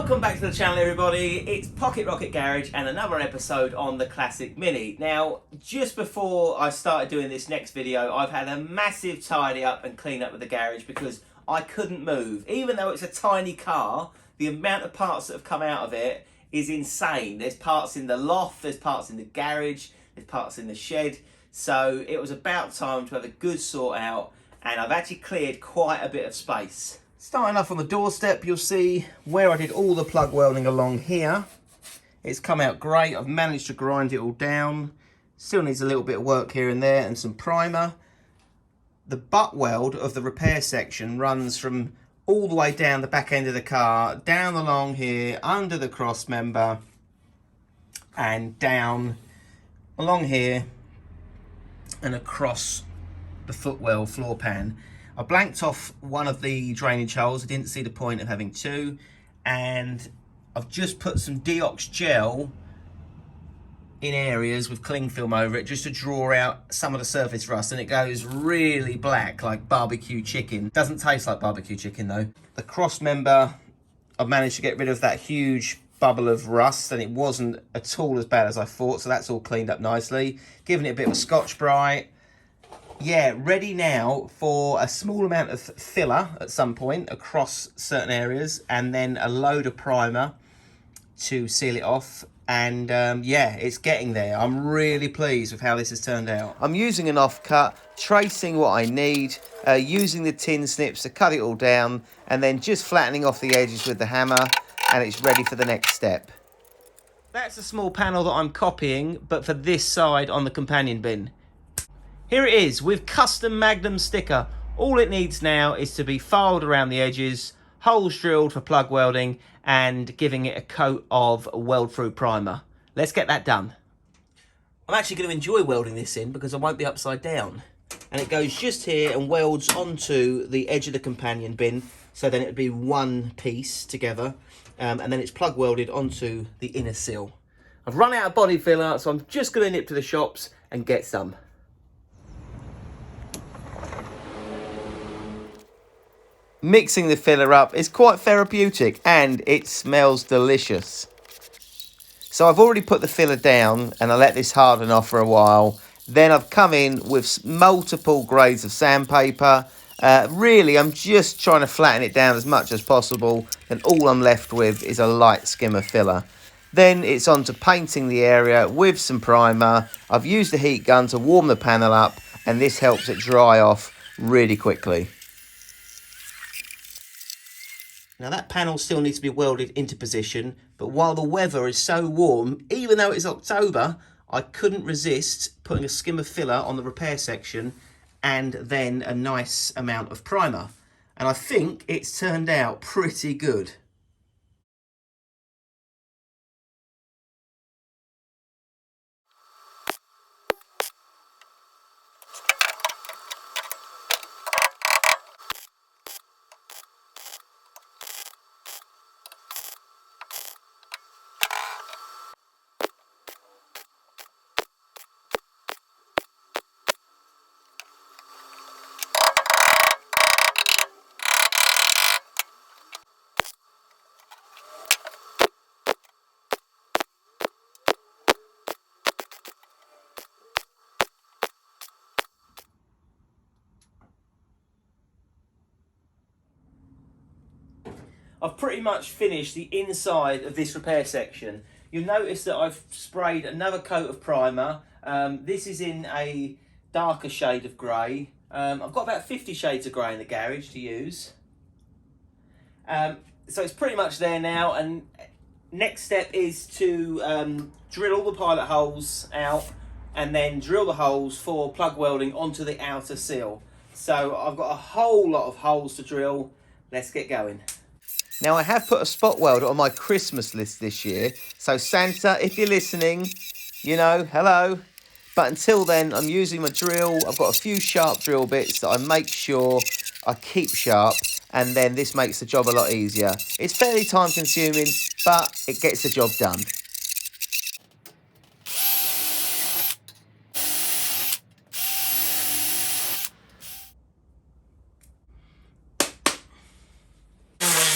Welcome back to the channel, everybody. It's Pocket Rocket Garage and another episode on the Classic Mini. Now, just before I started doing this next video, I've had a massive tidy up and clean up with the garage because I couldn't move. Even though it's a tiny car, the amount of parts that have come out of it is insane. There's parts in the loft, there's parts in the garage, there's parts in the shed. So it was about time to have a good sort out, and I've actually cleared quite a bit of space. Starting off on the doorstep, you'll see where I did all the plug welding along here. It's come out great. I've managed to grind it all down. Still needs a little bit of work here and there and some primer. The butt weld of the repair section runs from all the way down the back end of the car, down along here, under the cross member, and down along here and across the footwell floor pan. I blanked off one of the drainage holes. I didn't see the point of having two, and I've just put some Deox gel in areas with cling film over it just to draw out some of the surface rust, and it goes really black like barbecue chicken. Doesn't taste like barbecue chicken though. The cross member, I've managed to get rid of that huge bubble of rust, and it wasn't at all as bad as I thought, so that's all cleaned up nicely. Giving it a bit of a Scotch-Brite. Yeah, ready now for a small amount of filler at some point across certain areas, and then a load of primer to seal it off. And yeah, it's getting there. I'm really pleased with how this has turned out. I'm using an offcut, tracing what I need, using the tin snips to cut it all down, and then just flattening off the edges with the hammer, and it's ready for the next step. That's a small panel that I'm copying, but for this side on the companion bin. Here it is with custom Magnum sticker. All it needs now is to be filed around the edges, holes drilled for plug welding, and giving it a coat of weld-through primer. Let's get that done. I'm actually going to enjoy welding this in because I won't be upside down. And it goes just here and welds onto the edge of the companion bin, so then it would be one piece together. And then it's plug welded onto the inner sill. I've run out of body filler, so I'm just going to nip to the shops and get some. Mixing the filler up is quite therapeutic, and it smells delicious. So I've already put the filler down and I let this harden off for a while. Then I've come in with multiple grades of sandpaper. Really, I'm just trying to flatten it down as much as possible, and all I'm left with is a light skim of filler. Then it's on to painting the area with some primer. I've used a heat gun to warm the panel up, and this helps it dry off really quickly. Now that panel still needs to be welded into position, but while the weather is so warm, even though it's October, I couldn't resist putting a skim of filler on the repair section and then a nice amount of primer. And I think it's turned out pretty good. I've pretty much finished the inside of this repair section. You'll notice that I've sprayed another coat of primer. This is in a darker shade of grey. I've got about 50 shades of grey in the garage to use. So it's pretty much there now, and next step is to drill all the pilot holes out and then drill the holes for plug welding onto the outer sill. So I've got a whole lot of holes to drill. Let's get going. Now I have put a spot welder on my Christmas list this year, so Santa, if you're listening, you know, hello. But until then, I'm using my drill. I've got a few sharp drill bits that I make sure I keep sharp, and then this makes the job a lot easier. It's fairly time consuming, but it gets the job done.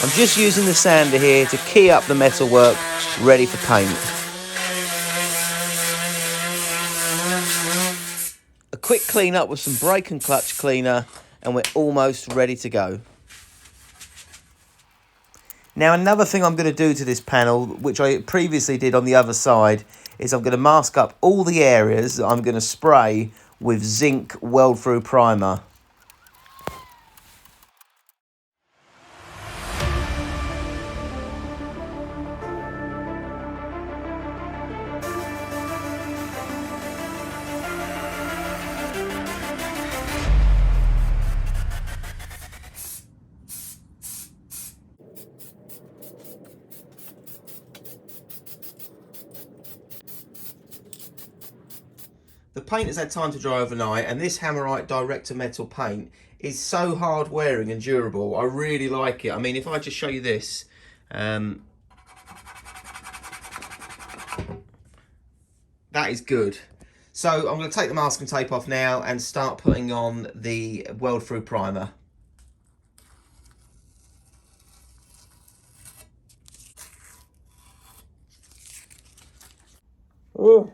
I'm just using the sander here to key up the metalwork ready for paint. A quick clean up with some brake and clutch cleaner and we're almost ready to go. Now another thing I'm going to do to this panel, which I previously did on the other side, is I'm going to mask up all the areas that I'm going to spray with zinc weld through primer. The paint has had time to dry overnight, and this Hammerite direct to metal paint is so hard wearing and durable. I really like it. I mean, if I just show you this, that is good. So I'm going to take the masking tape off now and start putting on the weld through primer. Ooh.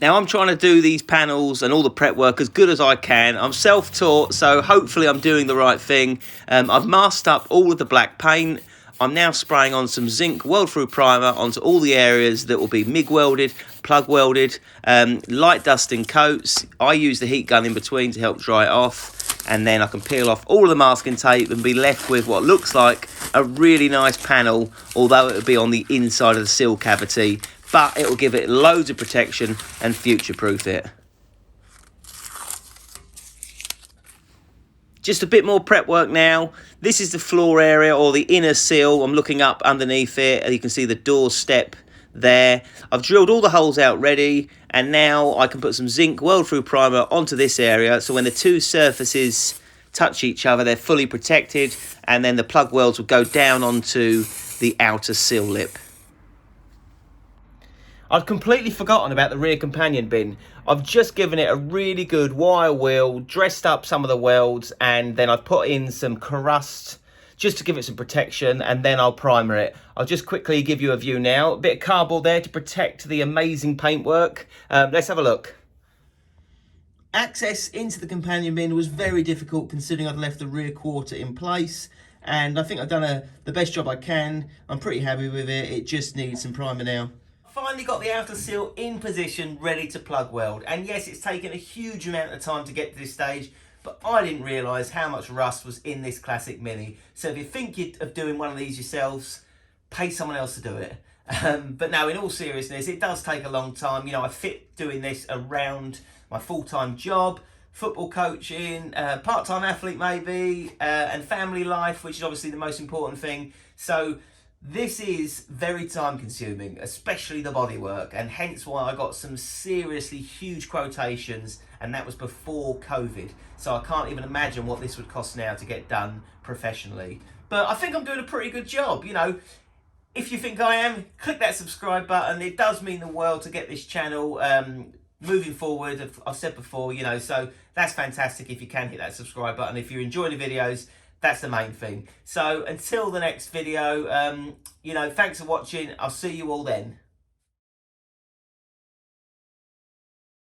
Now I'm trying to do these panels and all the prep work as good as I can. I'm self-taught, so hopefully I'm doing the right thing. I've masked up all of the black paint. I'm now spraying on some zinc weld-through primer onto all the areas that will be MIG welded, plug welded, light dusting coats. I use the heat gun in between to help dry it off, and then I can peel off all of the masking tape and be left with what looks like a really nice panel, although it will be on the inside of the sill cavity. But it will give it loads of protection and future-proof it. Just a bit more prep work now. This is the floor area or the inner sill. I'm looking up underneath it and you can see the door step there. I've drilled all the holes out ready, and now I can put some zinc weld-through primer onto this area, so when the two surfaces touch each other, they're fully protected, and then the plug welds will go down onto the outer sill lip. I'd completely forgotten about the rear companion bin. I've just given it a really good wire wheel, dressed up some of the welds, and then I've put in some crust just to give it some protection, and then I'll primer it. I'll just quickly give you a view now. A bit of cardboard there to protect the amazing paintwork. Let's have a look. Access into the companion bin was very difficult considering I'd left the rear quarter in place, and I think I've done the best job I can. I'm pretty happy with it. It just needs some primer now. Finally got the outer sill in position, ready to plug weld. And yes, it's taken a huge amount of time to get to this stage, but I didn't realise how much rust was in this classic Mini. So if you think of doing one of these yourselves, pay someone else to do it. But no, in all seriousness, it does take a long time. You know, I fit doing this around my full-time job, football coaching, part-time athlete maybe, and family life, which is obviously the most important thing. So this is very time consuming, especially the bodywork, and hence why I got some seriously huge quotations, and that was before COVID. So I can't even imagine what this would cost now to get done professionally. But I think I'm doing a pretty good job. You know, if you think I am, click that subscribe button. It does mean the world to get this channel moving forward. I've said before, you know, so that's fantastic if you can hit that subscribe button. If you're enjoying the videos, that's the main thing. So until the next video, you know, thanks for watching. I'll see you all then.